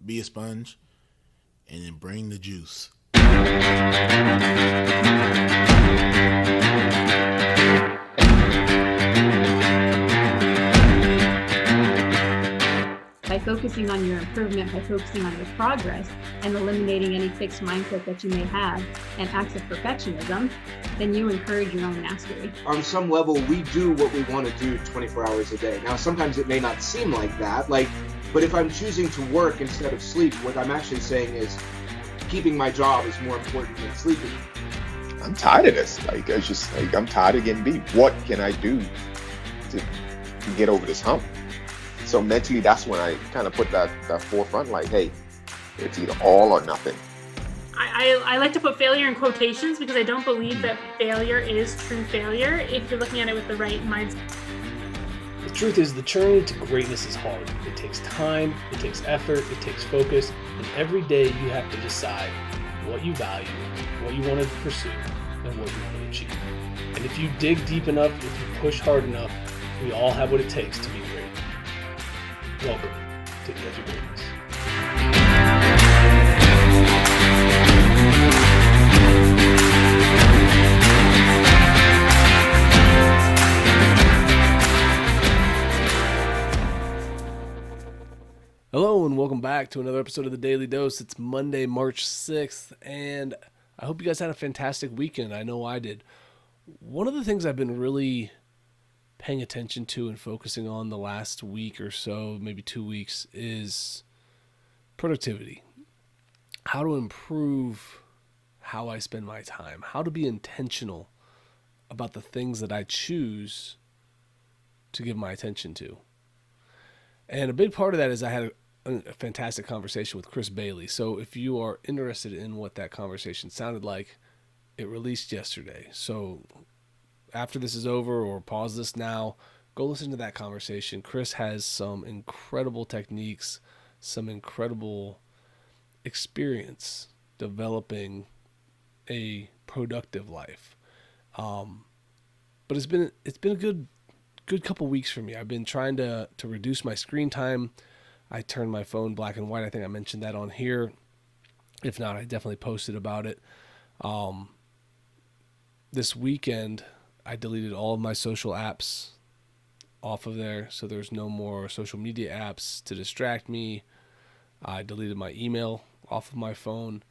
be a sponge, and then bring the juice. By focusing on your improvement, by focusing on your progress, and eliminating any fixed mindset that you may have and acts of perfectionism, then you encourage your own mastery. On some level, we do what we want to do 24 hours a day. Now, sometimes it may not seem like that, but if I'm choosing to work instead of sleep, what I'm actually saying is keeping my job is more important than sleeping. I'm tired of this. I'm tired of getting beat. What can I do to get over this hump? So mentally, that's when I kind of put that forefront, like, hey, it's either all or nothing. I like to put failure in quotations because I don't believe that failure is true failure if you're looking at it with the right mindset. The truth is, the journey to greatness is hard. It takes time, it takes effort, it takes focus, and every day you have to decide what you value, what you want to pursue, and what you want to achieve. And if you dig deep enough, if you push hard enough, we all have what it takes to be great. Welcome to the Edge of Greatness. Hello and welcome back to another episode of the Daily Dose. It's Monday, March 6th, and I hope you guys had a fantastic weekend. I know I did. One of the things I've been really paying attention to and focusing on the last week or so, maybe 2 weeks, is productivity. How to improve how I spend my time. How to be intentional about the things that I choose to give my attention to. And a big part of that is I had a fantastic conversation with Chris Bailey. So if you are interested in what that conversation sounded like, it released yesterday. So after this is over, or pause this now, go listen to that conversation. Chris has some incredible techniques, some incredible experience developing a productive life. But it's been a good couple weeks for me. I've been trying to reduce my screen time. I turned my phone black and white. I think I mentioned that on here. If not, I definitely posted about it. This weekend, I deleted all of my social apps off of there, so there's no more social media apps to distract me. I deleted my email off of my phone.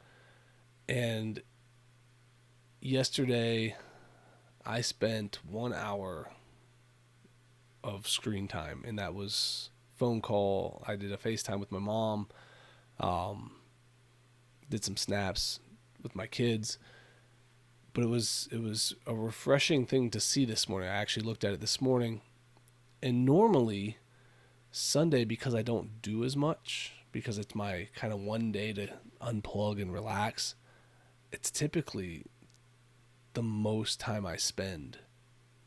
And yesterday, I spent 1 hour of screen time, and that was phone call. I did a FaceTime with my mom, did some snaps with my kids, but it was a refreshing thing to see this morning. I actually looked at it this morning, and normally Sunday, because I don't do as much, because it's my kind of one day to unplug and relax, it's typically the most time I spend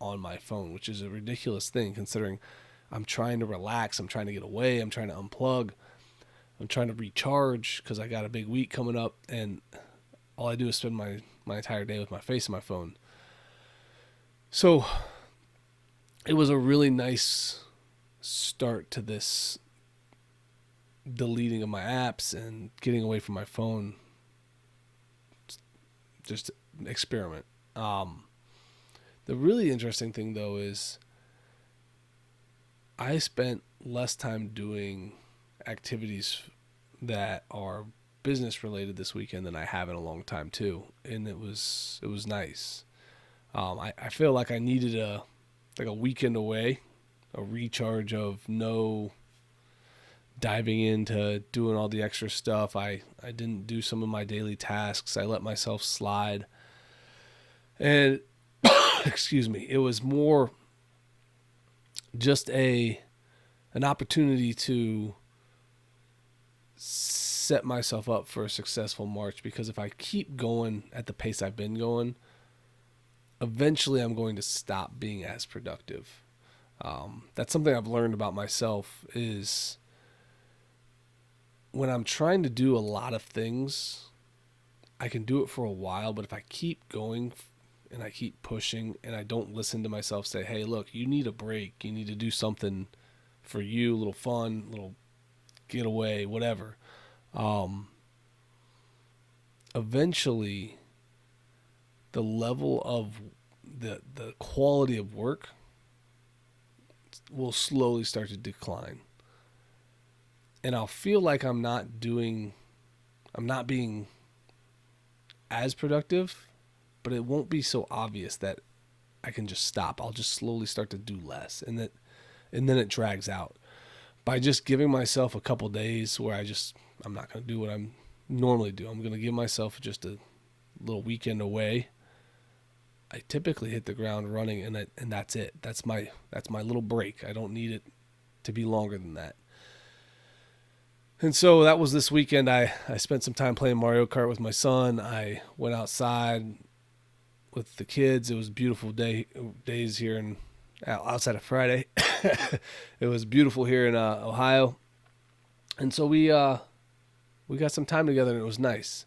on my phone, which is a ridiculous thing considering I'm trying to relax, I'm trying to get away, I'm trying to unplug, I'm trying to recharge because I got a big week coming up, and all I do is spend my entire day with my face on my phone. So it was a really nice start to this deleting of my apps and getting away from my phone. Just experiment. The really interesting thing, though, is I spent less time doing activities that are business related this weekend than I have in a long time too, and it was nice. I feel like I needed a weekend away, a recharge of no diving into doing all the extra stuff. I didn't do some of my daily tasks. I let myself slide, and excuse me, it was more just an opportunity to set myself up for a successful March, because if I keep going at the pace I've been going, eventually I'm going to stop being as productive. That's something I've learned about myself, is when I'm trying to do a lot of things, I can do it for a while, but if I keep going and I keep pushing and I don't listen to myself say, hey, look, you need a break, you need to do something for you, a little fun, a little getaway, whatever, eventually the level of the quality of work will slowly start to decline. And I'll feel like I'm not being as productive, but it won't be so obvious that I can just stop. I'll just slowly start to do less, and then it drags out. By just giving myself a couple days where I'm not going to do what I'm normally do. I'm going to give myself just a little weekend away. I typically hit the ground running, and that's it. That's my little break. I don't need it to be longer than that. And so that was this weekend. I spent some time playing Mario Kart with my son. I went outside with the kids. It was beautiful days here outside of Friday. It was beautiful here in Ohio. And so we got some time together, and it was nice.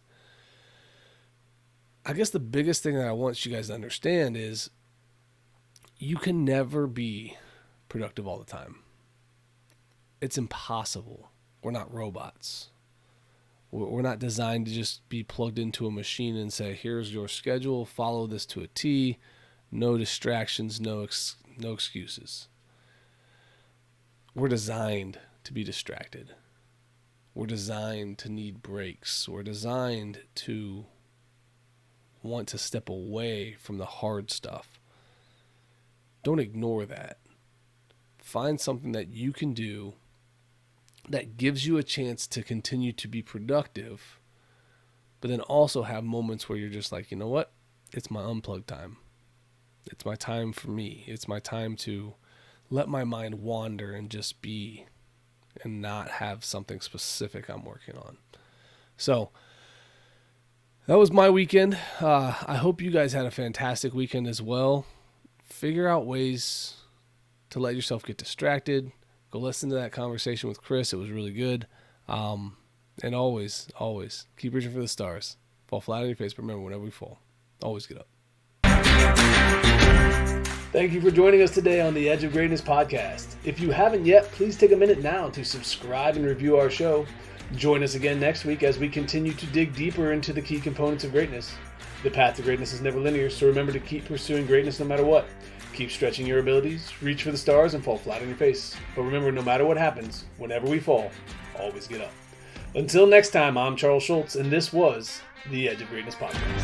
I guess the biggest thing that I want you guys to understand is you can never be productive all the time. It's impossible. We're not robots. We're not designed to just be plugged into a machine and say, here's your schedule, follow this to a T, no distractions, no excuses. We're designed to be distracted. We're designed to need breaks. We're designed to want to step away from the hard stuff. Don't ignore that. Find something that you can do that gives you a chance to continue to be productive, but then also have moments where you're just like, you know what? It's my unplugged time. It's my time for me. It's my time to let my mind wander and just be, and not have something specific I'm working on. So that was my weekend. I hope you guys had a fantastic weekend as well. Figure out ways to let yourself get distracted. Go listen to that conversation with Chris. It was really good. And always keep reaching for the stars. Fall flat on your face, but remember, whenever we fall, always get up. Thank you for joining us today on the Edge of Greatness podcast. If you haven't yet, please take a minute now to subscribe and review our show. Join us again next week as we continue to dig deeper into the key components of greatness. The path to greatness is never linear, so remember to keep pursuing greatness no matter what. Keep stretching your abilities, reach for the stars, and fall flat on your face. But remember, no matter what happens, whenever we fall, always get up. Until next time, I'm Charles Schultz, and this was the Edge of Greatness podcast.